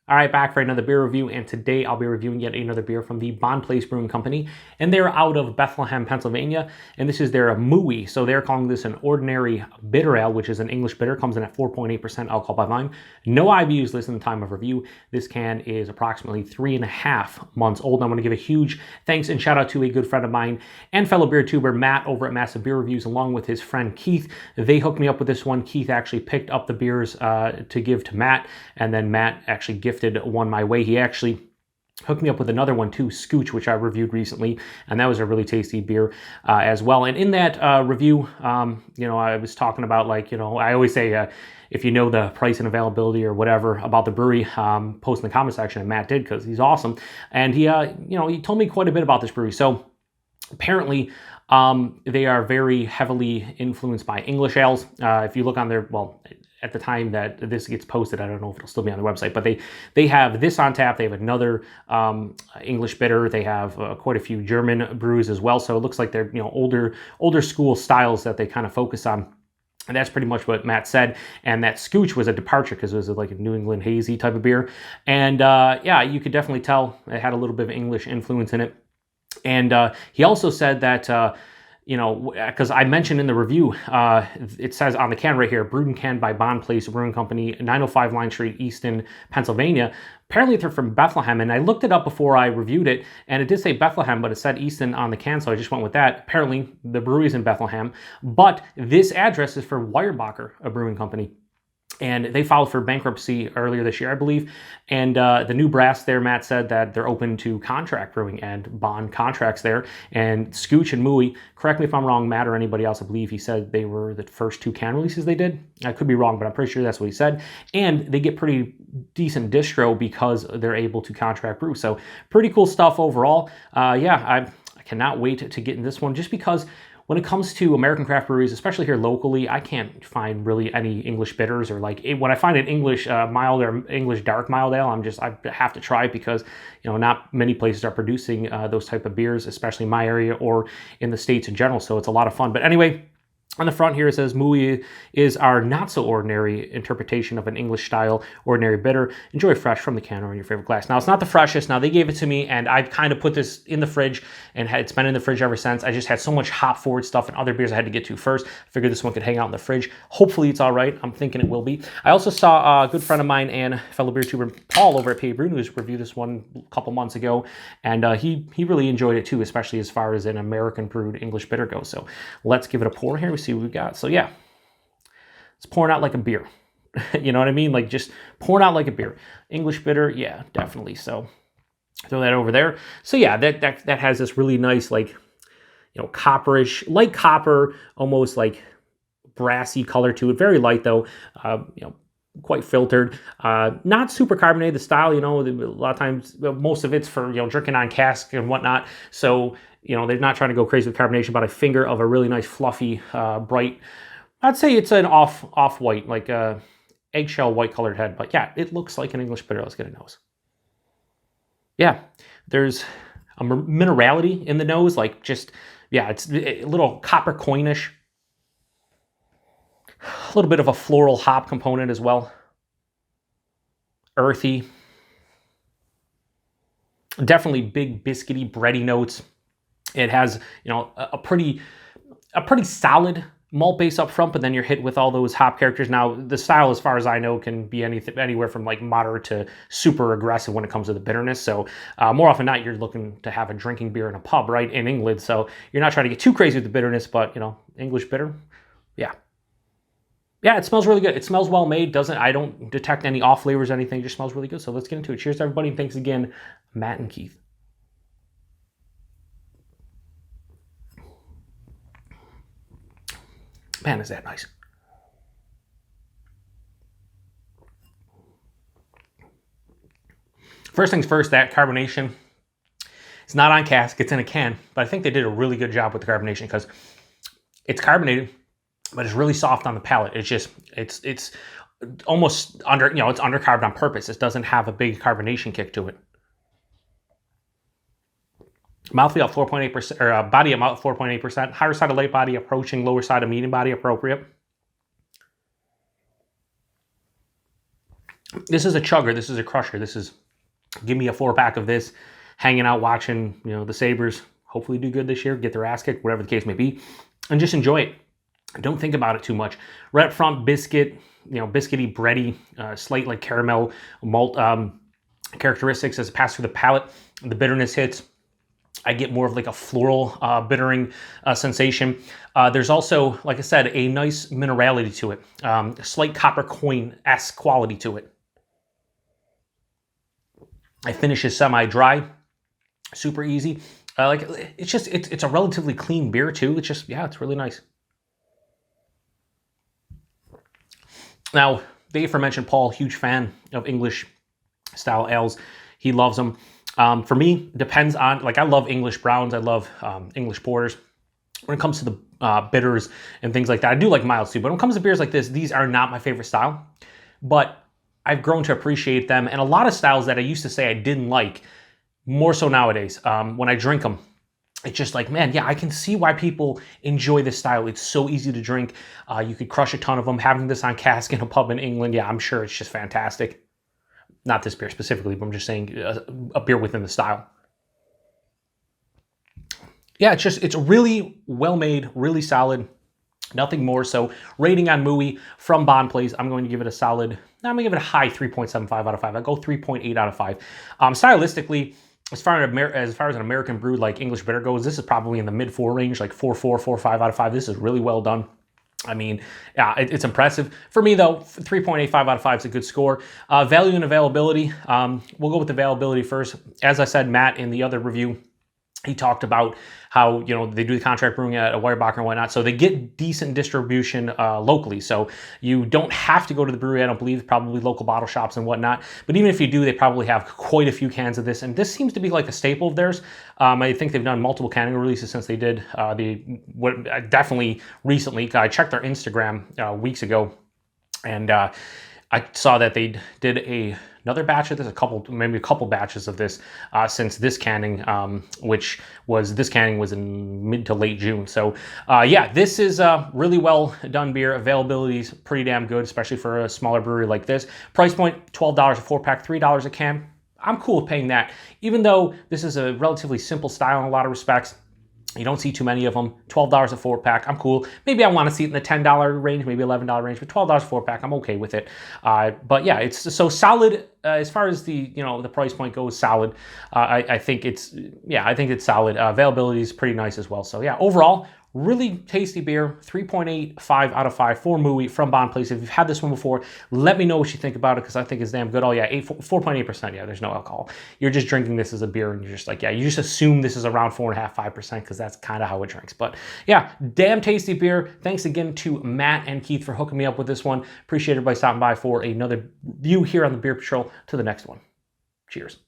All right, back for another beer review, and today I'll be reviewing yet another beer from the Bonn Place Brewing Company, and they're out of Bethlehem, Pennsylvania, and this is their Mooey. So they're calling this an ordinary bitter ale, which is an English bitter, comes in at 4.8% alcohol by volume. No IBUs listed in the time of review. This can is approximately 3.5 months old. I want to give a huge thanks and shout out to a good friend of mine and fellow BeerTuber, Matt, over at Massive Beer Reviews, along with his friend Keith. They hooked me up with this one. Keith actually picked up the beers to give to Matt, and then Matt actually gifted one my way. He actually hooked me up with another one too, Scooch, which I reviewed recently, and that was a really tasty beer as well. And in that review, I was talking about, I always say, if you know the price and availability or whatever about the brewery, post in the comment section, and Matt did because he's awesome. And he told me quite a bit about this brewery. So apparently, they are very heavily influenced by English ales. If you look on their, at the time that this gets posted, I don't know if it'll still be on their website, but they have this on tap. They have another English bitter. They have quite a few German brews as well. So it looks like they're older school styles that they kind of focus on. And that's pretty much what Matt said. And that Scooch was a departure because it was like a New England hazy type of beer. And you could definitely tell it had a little bit of English influence in it. And he also said that, because I mentioned in the review, it says on the can right here, brewed and canned by Bonn Place Brewing Company, 905 Line Street, Easton, Pennsylvania. Apparently they're from Bethlehem, and I looked it up before I reviewed it, and it did say Bethlehem, but it said Easton on the can, so I just went with that. Apparently the brewery is in Bethlehem, but this address is for Weyerbacher, a brewing company. And they filed for bankruptcy earlier this year, I believe. And the new brass there, Matt said that they're open to contract brewing and bond contracts there. And Scooch and Mooey, correct me if I'm wrong, Matt or anybody else, I believe he said they were the first 2 can releases they did. I could be wrong, but I'm pretty sure that's what he said. And they get pretty decent distro because they're able to contract brew. So pretty cool stuff overall. I cannot wait to get in this one just because when it comes to American craft breweries, especially here locally, I can't find really any English bitters, or when I find an English mild or English dark mild ale, I have to try it because not many places are producing those type of beers, especially in my area or in the States in general. So it's a lot of fun. But anyway, on the front here it says, Mooey is our not-so-ordinary interpretation of an English-style ordinary bitter. Enjoy fresh from the can or in your favorite glass. Now, it's not the freshest. Now, they gave it to me, and I kind of put this in the fridge, and it's been in the fridge ever since. I just had so much hop-forward stuff and other beers I had to get to first. I figured this one could hang out in the fridge. Hopefully, it's all right. I'm thinking it will be. I also saw a good friend of mine and fellow BeerTuber Paul over at PaTroll News review this one a couple months ago, and he really enjoyed it, too, especially as far as an American-brewed English bitter goes. So let's give it a pour here. See what we've got. So yeah, it's pouring out like a beer. You know what I mean? Like just pouring out like a beer. English bitter, yeah, definitely. So throw that over there. So yeah, that has this really nice, copperish, light copper, almost like brassy color to it. Very light though. Quite filtered, not super carbonated. The style, a lot of times, most of it's for drinking on cask and whatnot. So they're not trying to go crazy with carbonation, but a finger of a really nice fluffy, bright. I'd say it's an off white, like a eggshell white colored head. But yeah, it looks like an English bitter. Let's get a nose. Yeah, there's a minerality in the nose, it's a little copper coinish. A little bit of a floral hop component as well. Earthy. Definitely big biscuity, bready notes. It has, a pretty solid malt base up front, but then you're hit with all those hop characters. Now, the style, as far as I know, can be anywhere from moderate to super aggressive when it comes to the bitterness. So more often than not, you're looking to have a drinking beer in a pub, right, in England. So you're not trying to get too crazy with the bitterness, but, English bitter, yeah. Yeah, it smells really good. It smells well made. I don't detect any off flavors or anything. It just smells really good. So let's get into it. Cheers to everybody, and thanks again, Matt and Keith. Man, is that nice. First things first, that carbonation, it's not on cask, it's in a can, but I think they did a really good job with the carbonation because it's carbonated, but it's really soft on the palate. It's almost it's undercarbed on purpose. It doesn't have a big carbonation kick to it. Mouthfeel at 4.8%, or body at 4.8%. Higher side of light body approaching lower side of medium body appropriate. This is a chugger. This is a crusher. This is, give me a 4-pack of this, hanging out watching, you know, the Sabres hopefully do good this year, get their ass kicked, whatever the case may be, and just enjoy it. Don't think about it too much. Right up front, biscuit, you know, biscuity, bready, slight like caramel malt characteristics as it passes through the palate. The bitterness hits. I get more of like a floral bittering sensation. There's also, like I said, a nice minerality to it. A slight copper coin-esque quality to it. I finish is semi-dry, super easy. Like it's just, it's a relatively clean beer too. It's just, yeah, it's really nice. Now, the aforementioned Paul, huge fan of English style ales. He loves them. For me, depends on, like I love English browns. I love English porters. When it comes to the bitters and things like that, I do like milds too. But when it comes to beers like this, these are not my favorite style. But I've grown to appreciate them. And a lot of styles that I used to say I didn't like, more so nowadays, when I drink them, it's just like, man, yeah, I can see why people enjoy this style. It's so easy to drink. You could crush a ton of them. Having this on cask in a pub in England, yeah, I'm sure it's just fantastic. Not this beer specifically, but I'm just saying a beer within the style. Yeah, it's really well made, really solid. Nothing more. So rating on Mooey from Bonn Place, I'm going to give it a solid, I'm going to give it a high 3.75 out of 5. I go 3.8 out of 5. Stylistically, as far as an American brew like English bitter goes, this is probably in the mid-4 range, like 4.4, 4.5 out of 5. This is really well done. I mean, yeah, it's impressive. For me, though, 3.85 out of 5 is a good score. Value and availability. We'll go with availability first. As I said, Matt, in the other review, he talked about how, you know, they do the contract brewing at Weyerbacher and whatnot, so they get decent distribution locally. So you don't have to go to the brewery, I don't believe, probably local bottle shops and whatnot. But even if you do, they probably have quite a few cans of this, and this seems to be like a staple of theirs. I think they've done multiple canning releases since they did definitely recently. I checked their Instagram weeks ago, and I saw that they did another batch of this, maybe a couple batches of this since this canning, this canning was in mid to late June. So yeah, this is a really well done beer. Availability is pretty damn good, especially for a smaller brewery like this. Price point, $12 a 4-pack, $3 a can. I'm cool with paying that. Even though this is a relatively simple style in a lot of respects, you don't see too many of them. $12 a 4-pack, I'm cool. Maybe I want to see it in the $10 range, maybe $11 range, but $12 a 4-pack, I'm okay with it. But yeah, it's so solid as far as the price point goes. Solid. I think it's solid. Availability is pretty nice as well. So yeah, overall, really tasty beer. 3.85 out of 5 for Mooey from Bonn Place. If you've had this one before, let me know what you think about it, because I think it's damn good. Oh yeah, 4.8%. Yeah, there's no alcohol. You're just drinking this as a beer, and you're just like, yeah, you just assume this is around 4.5%, 5%, because that's kind of how it drinks. But yeah, damn tasty beer. Thanks again to Matt and Keith for hooking me up with this one. Appreciate everybody stopping by for another review here on the Beer Patrol. To the next one. Cheers.